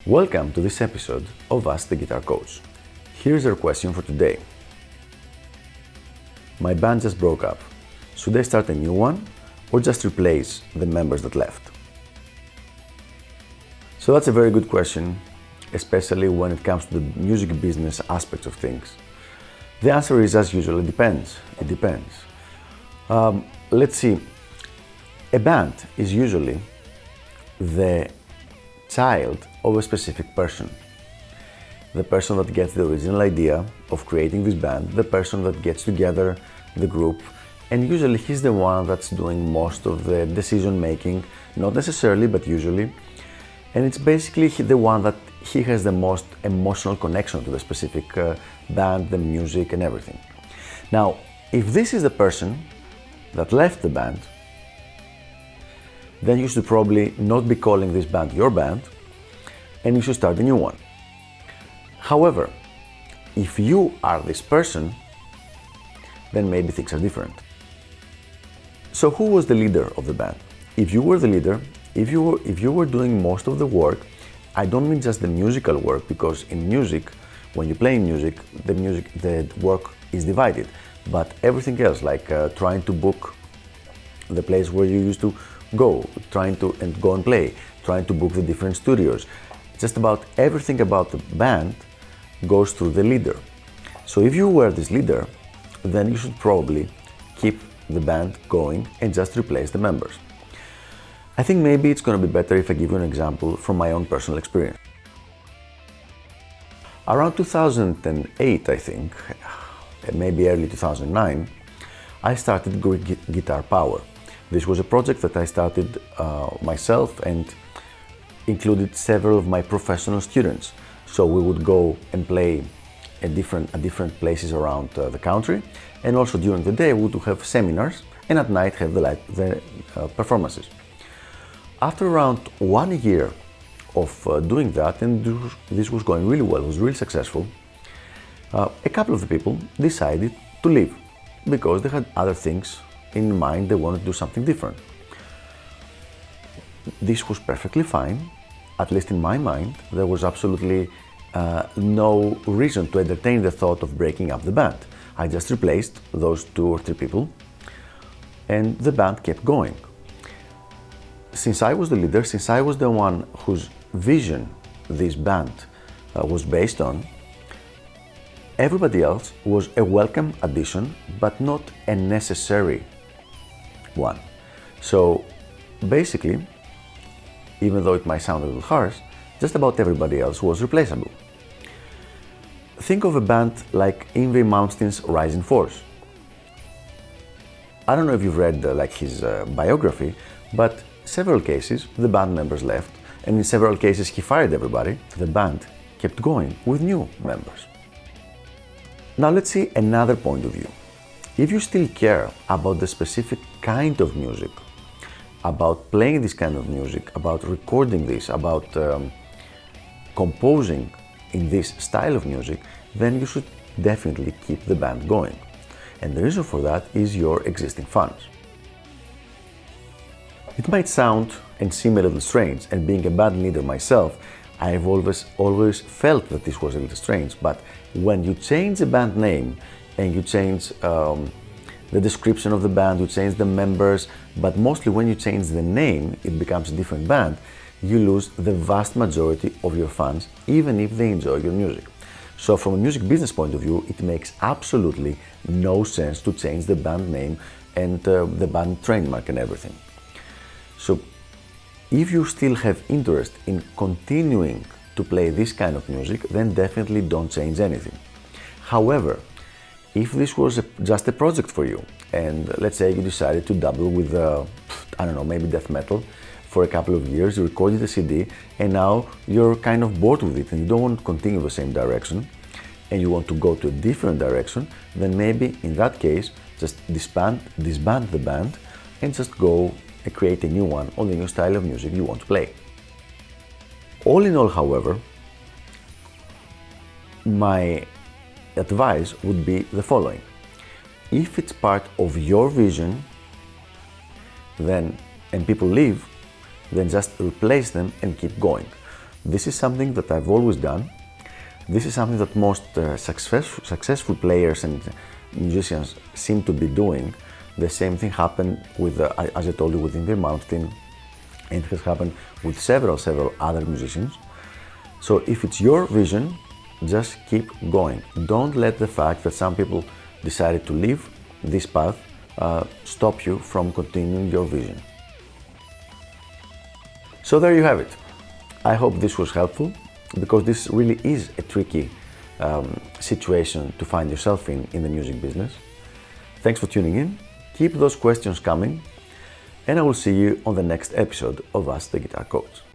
Welcome to this episode of Ask the Guitar Coach. Here's our question for today. My band just broke up. Should I start a new one or just replace the members that left? So that's a very good question, especially when it comes to the music business aspects of things. The answer is, as usual, it depends. It depends. Let's see. A band is usually the child of a specific person. The person that gets the original idea of creating this band, the person that gets together the group, and usually he's the one that's doing most of the decision making, not necessarily, but usually. And it's basically the one that he has the most emotional connection to the specific band, the music, and everything. Now, if this is the person that left the band, then you should probably not be calling this band your band, and you should start a new one. However, if you are this person, then maybe things are different. So who was the leader of the band? If you were the leader, if you were doing most of the work, I don't mean just the musical work, because in music, when you play music, the work is divided. But everything else, like trying to book the place where you used to go, trying to go and play, trying to book the different studios, just about everything about the band goes through the leader. So if you were this leader, then you should probably keep the band going and just replace the members. I think maybe it's going to be better if I give you an example from my own personal experience. Around 2008, I think, maybe early 2009, I started Guitar Power. This was a project that I started myself and included several of my professional students. So we would go and play at different places around the country, and also during the day we would have seminars, and at night have the performances. After around 1 year of doing that, and this was going really well, it was really successful, a couple of the people decided to leave because they had other things in mind. They wanted to do something different. This was perfectly fine, at least in my mind. There was absolutely no reason to entertain the thought of breaking up the band. I just replaced those 2 or 3 people, and the band kept going. Since I was the leader, since I was the one whose vision this band was based on, everybody else was a welcome addition, but not a necessary one. So basically, even though it might sound a little harsh, just about everybody else was replaceable. Think of a band like Yngwie Malmsteen's Rising Force. I don't know if you've read his biography, but several cases the band members left, and in several cases he fired everybody. The band kept going with new members. Now let's see another point of view. If you still care about the specific kind of music, about playing this kind of music, about recording this, about composing in this style of music, then you should definitely keep the band going. And the reason for that is your existing fans. It might sound and seem a little strange, and being a band leader myself, I've always felt that this was a little strange, but when you change the band name and you change the description of the band, you change the members, but mostly when you change the name, it becomes a different band, you lose the vast majority of your fans, even if they enjoy your music. So from a music business point of view, it makes absolutely no sense to change the band name and the band trademark and everything. So if you still have interest in continuing to play this kind of music, then definitely don't change anything. However, if this was just a project for you, and let's say you decided to double with, I don't know, maybe death metal for a couple of years, you recorded a CD, and now you're kind of bored with it and you don't want to continue the same direction, and you want to go to a different direction, then maybe in that case, just disband the band and just go and create a new one on the new style of music you want to play. All in all, however, my advice would be the following. If it's part of your vision, then, and people leave, then just replace them and keep going. This is something that I've always done. This is something that most successful players and musicians seem to be doing. The same thing happened with, as I told you, with Ingrid Malmsteen, and it has happened with several other musicians. So if it's your vision, just keep going. Don't let the fact that some people decided to leave this path stop you from continuing your vision. So there you have it. I hope this was helpful, because this really is a tricky situation to find yourself in the music business. Thanks for tuning in. Keep those questions coming, and I will see you on the next episode of Ask the Guitar Coach.